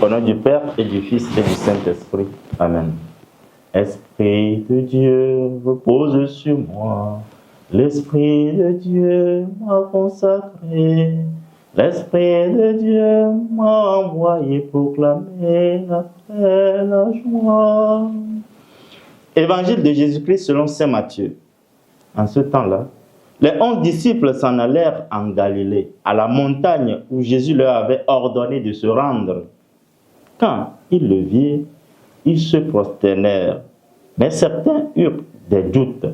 Au nom du Père et du Fils et du Saint-Esprit. Amen. Esprit de Dieu, repose sur moi. L'Esprit de Dieu m'a consacré. L'Esprit de Dieu m'a envoyé proclamer la paix, la joie. Évangile de Jésus-Christ selon saint Matthieu. En ce temps-là, les 11 disciples s'en allèrent en Galilée, à la montagne où Jésus leur avait ordonné de se rendre. Quand ils le virent, ils se prosternèrent, mais certains eurent des doutes.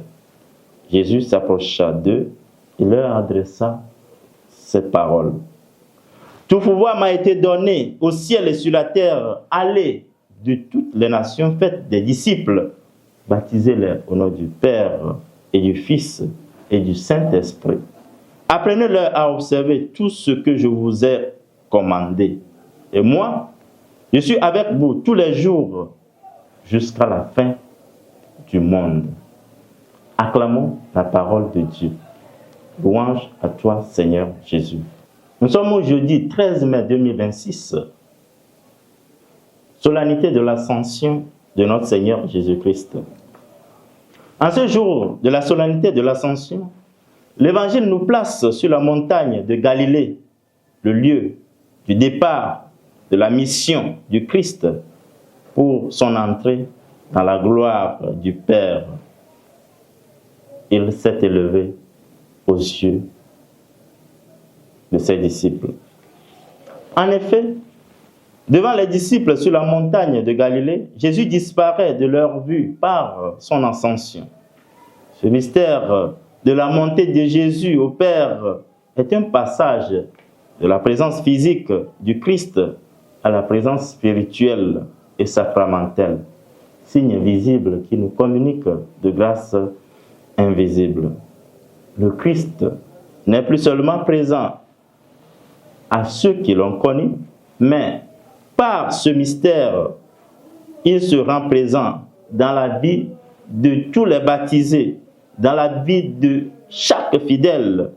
Jésus s'approcha d'eux et leur adressa cette parole. Tout pouvoir m'a été donné au ciel et sur la terre. Allez de toutes les nations, faites des disciples, baptisez-les au nom du Père et du Fils et du Saint-Esprit. Apprenez-leur à observer tout ce que je vous ai commandé. Et moi, je suis avec vous tous les jours jusqu'à la fin du monde. Acclamons la parole de Dieu. Louange à toi, Seigneur Jésus. Nous sommes au jeudi 13 mai 2026, solennité de l'Ascension de notre Seigneur Jésus-Christ. En ce jour de la solennité de l'Ascension, l'Évangile nous place sur la montagne de Galilée, le lieu du départ de la mission du Christ pour son entrée dans la gloire du Père. Il s'est élevé aux yeux de ses disciples. En effet, devant les disciples sur la montagne de Galilée, Jésus disparaît de leur vue par son ascension. Ce mystère de la montée de Jésus au Père est un passage de la présence physique du Christ à la présence spirituelle et sacramentelle, signe visible qui nous communique de grâce invisible. Le Christ n'est plus seulement présent à ceux qui l'ont connu, mais par ce mystère, il se rend présent dans la vie de tous les baptisés, dans la vie de chaque fidèle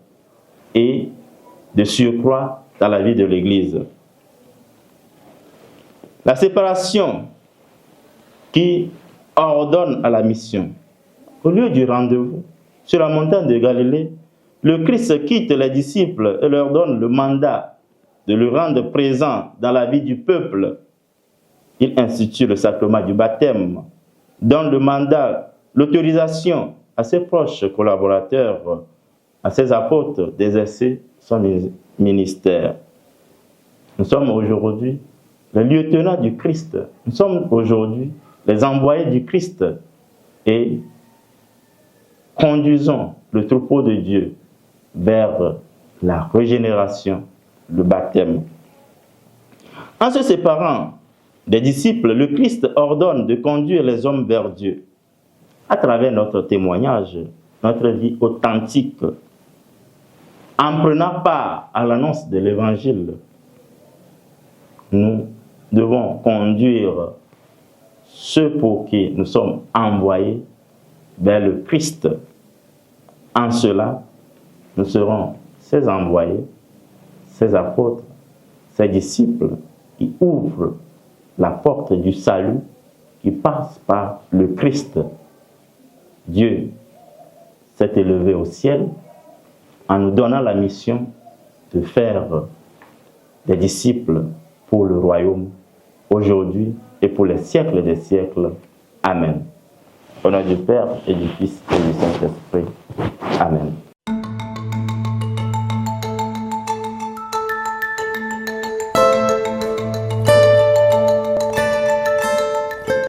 et de surcroît dans la vie de l'Église. La séparation qui ordonne à la mission. Au lieu du rendez-vous sur la montagne de Galilée, le Christ quitte les disciples et leur donne le mandat de le rendre présent dans la vie du peuple. Il institue le sacrement du baptême, donne le mandat, l'autorisation à ses proches collaborateurs, à ses apôtres d'exercer son ministère. Nous sommes aujourd'hui les lieutenants du Christ. Nous sommes aujourd'hui les envoyés du Christ et conduisons le troupeau de Dieu vers la régénération, le baptême. En se séparant des disciples, le Christ ordonne de conduire les hommes vers Dieu. À travers notre témoignage, notre vie authentique, en prenant part à l'annonce de l'Évangile, nous devons conduire ceux pour qui nous sommes envoyés vers le Christ. En cela, nous serons ses envoyés, ses apôtres, ses disciples qui ouvrent la porte du salut qui passe par le Christ. Dieu s'est élevé au ciel en nous donnant la mission de faire des disciples pour le royaume aujourd'hui et pour les siècles des siècles. Amen. Au nom du Père et du Fils et du Saint-Esprit. Amen.